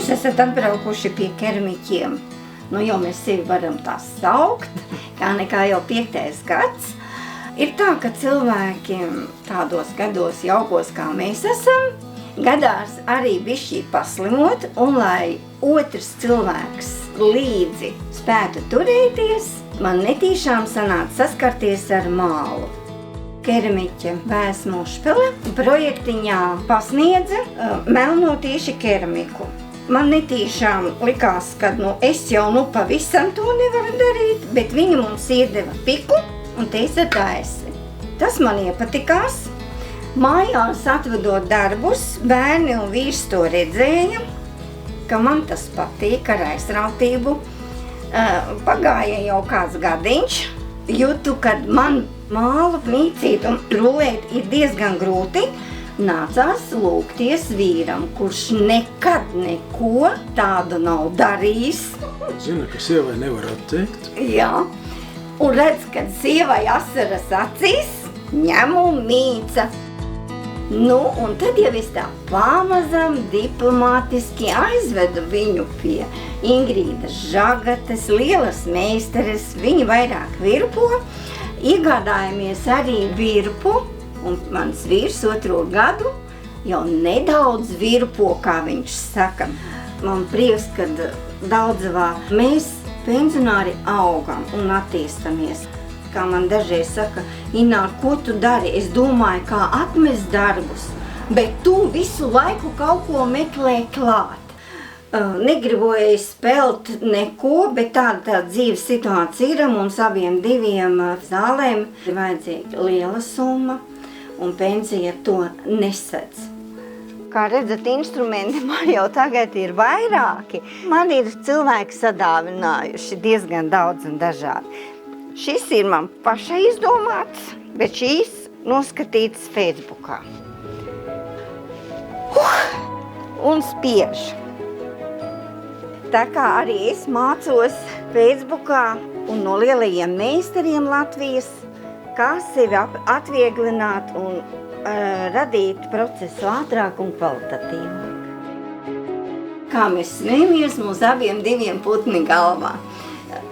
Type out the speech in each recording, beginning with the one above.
Jūs esat atbraukuši pie keramiķiem. Nu, jau mēs sevi varam tā saukt, kā nekā jau 5. gads. Ir tā, ka cilvēkiem tādos gados jaukos, kā mēs esam, gadās arī bišķī paslimot, un lai otrs cilvēks līdzi spētu turēties, man netīšām sanāca saskarties ar mālu. Keramiķa Vēsmu Špele projektiņā pasniedza melno tieši keramiku. Man netīšām likās, ka es jau pavisam to nevaru darīt, bet viņi mums iedeva piku un teica taisi. Tas man iepatikās. Mājās atvedot darbus, bērni un vīrs to redzēja, ka man tas patīk ar aizrautību. Pagāja jau kāds gadiņš, jūtu, kad man mālu mīcīt un rulēt ir diezgan grūti. Nācās lūgties vīram, kurš nekad neko tādu nav darījis. Zina, ka sievai nevar atteikt. Jā, un redz, kad sievai asaras acīs, ņem un mīca. Nu, un tad jau es tā pamazam diplomātiski aizvedu viņu pie Ingrīdas Žagates, lielas meistares, viņa vairāk virpo, iegādājamies arī virpu. Un mans vīrs 2. gadu jau nedaudz virpo, kā viņš saka. Man prieks, kad Daudzavā mēs pensionāri augam un attīstamies. Kā man dažreiz saka, Inār, ko tu dari? Es domāju, kā atmest darbus, bet tu visu laiku kaut ko meklē klāt. Negriboju spelt neko, bet tāda dzīves situācija ir. Mums abiem diviem zālēm ir vajadzīga liela summa. Un pensija to nesedz. Kā redzat, instrumenti man jau tagad ir vairāki. Man ir cilvēki sadāvinājuši diezgan daudz un dažādi. Šis ir man pašai izdomāts, bet šīs noskatīts Facebookā. Un spiež. Tā kā arī es mācos Facebookā un no lielajiem meistariem Latvijas, kā sevi atvieglināt un radīt procesu ātrāk un kvalitatīvāk. Kā mēs smejamies, mums abiem diviem putni galvā.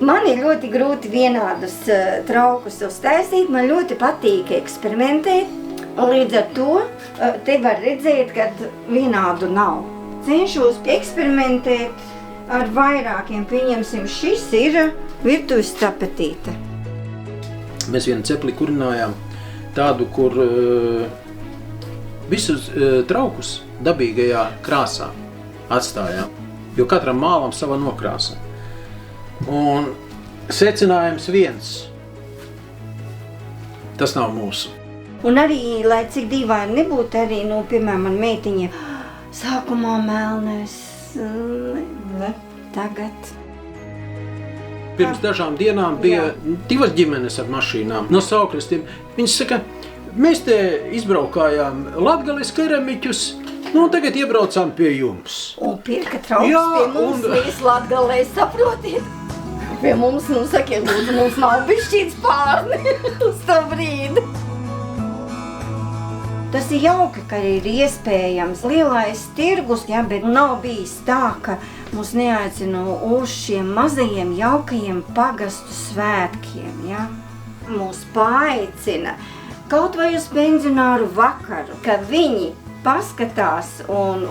Man ir ļoti grūti vienādus traukus uztaisīt, man ļoti patīk eksperimentēt, un līdz ar to te var redzēt, ka vienādu nav. Cenšos eksperimentēt ar vairākiem, pieņemsim, šis ir virtuves tapetīte. Mēs vienu cepli kurinājām tādu, kur visus traukus dabīgajā krāsā atstājām, jo katram mālam sava nokrāsa. Un secinājums viens, tas nav mūsu. Un arī, lai cik dīvaini nebūtu, arī, piemēram, man meitiņa sākumā melnais, tagad. Pirms dažām dienām bija divas ģimenes ar mašīnām no Saukrastiem. Viņas saka, mēs te izbraukājām Latgales keramiķus, un tagad iebraucām pie jums. Un pirka trauks pie mums, mēs Latgalē, saprotiet. Pie mums, sakiet, lūdzu, mums nav bišķīts pārni uz to brīdi. Tas ir jauki, ka ir iespējams lielais tirgus, bet nav bijis tā, ka mūs neaicina uz šiem mazajiem jaukajiem pagastu svētkiem. Ja? Mūs paaicina kaut vai uz pensionāru vakaru, ka viņi paskatās un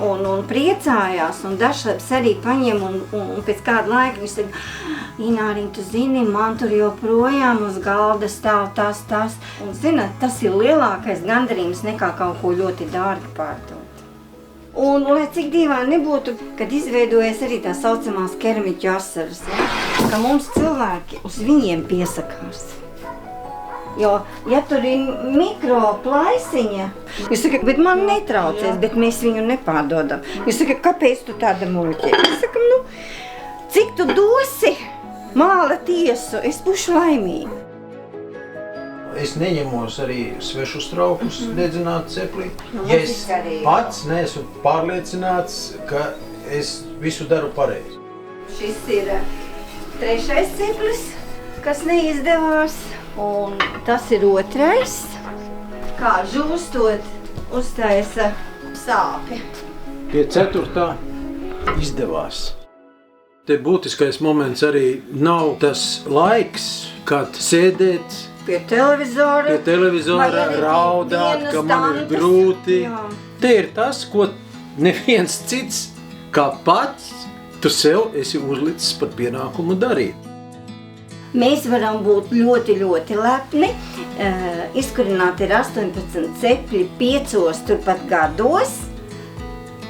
priecājās, un dažreiz arī paņem un pēc kāda laika viņš saka, Ināriņ, tu zini, man tur joprojām uz galda stāv tas. Un zināt, tas ir lielākais gandarījums nekā kaut ko ļoti dārgi pārdot. Un, lai cik dīvaini nebūtu, kad izveidojas arī tā saucamās keramiķu asaras, ja? Ka mums cilvēki uz viņiem piesakās. Jo, ja tur ir mikro plaisiņa, jūs sakat, bet man netraucēs, bet mēs viņu nepārdodam. Jūs sakat, kāpēc tu tāda muļķē? Mēs sakam, cik tu dosi māla tiesu, es būšu laimīga. Es neņemos arī svešus traukus dedzināt ceplī. Ja es pats neesmu pārliecināts, ka es visu daru pareizi. Šis ir 3. ceplis, kas neizdevās. Un tas ir 2. Kā žūstot, uztaisa sāpi. Pie 4. izdevās. Te būtiskais moments arī nav tas laiks, kad sēdēt pie televizora, raudāt, ka man ir grūti. Jā. Te ir tas, ko neviens cits, kā pats, tu sev esi uzlicis par pienākumu darīt. Mēs varam būt ļoti, ļoti lepni. Izkurināti ir 18 cepļi 5 turpat gados,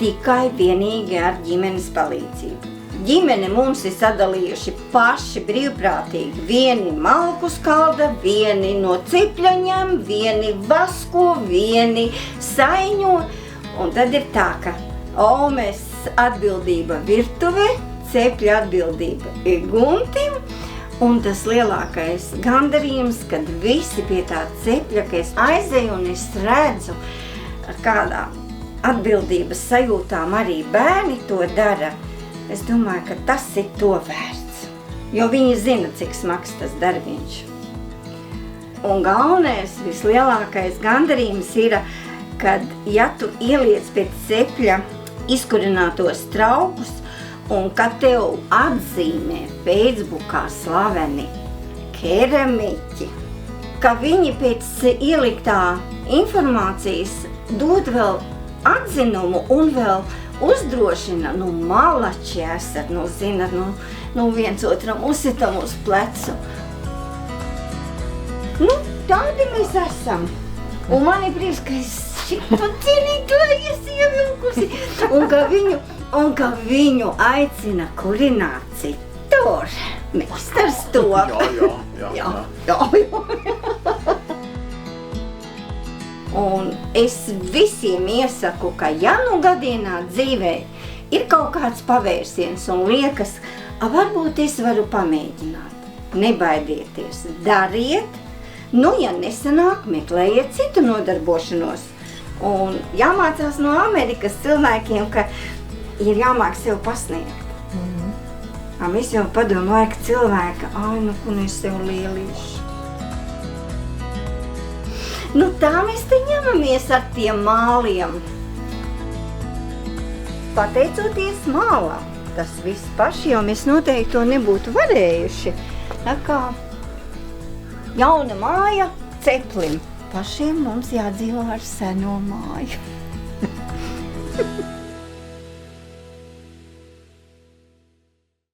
tikai vienīgi ar ģimenes palīdzību. Ģimene mums ir sadalījuši paši brīvprātīgi. Vieni malku skalda, vieni no cepļaņiem, vieni vasko, vieni saiņo. Un tad ir tā, ka Omes atbildība virtuve, cepļa atbildība ir Guntim. Un tas lielākais gandarījums, kad visi pie tā cepļa, ka es aizeju un es redzu, ar kādā atbildības sajūtām arī bērni to dara. Es domāju, ka tas ir to vērts, jo viņi zina, cik smags tas darbiņš. Un galvenais, vislielākais gandarījums ir, kad, ja tu ieliec pēc cepļa izkurinātos traukus, un kad tev atzīmē Facebookā slaveni keramiķi, ka viņi pēc ieliktā informācijas dod vēl atzinumu un vēl uzdrošina, malači esat, zinat, viens otram uzsitam uz plecu. Tādi mēs esam. Un man ir prieks, ka es šitu cienītu, lai es ievilkusi. Un ka viņu aicina kurināt citur. Meistars to. Jā. Un es visiem iesaku, ka ja gadienā dzīvē ir kaut kāds pavērsiens un liekas, varbūt es varu pamēģināt. Nebaidieties, dariet, ja nesanāk, meklējiet citu nodarbošanos. Un jāmācās no Amerikas cilvēkiem, ka ir jāmāk sev pasniegt. Mēs jau padomāju, ka cilvēka, ko es sev lielīšu. Tā mēs te ņemamies ar tiem māliem. Pateicoties mālām, tas viss paši, jo mēs noteikti to nebūtu varējuši. Tā kā jauna māja ceplim. Pašiem mums jādzīvo ar seno māju.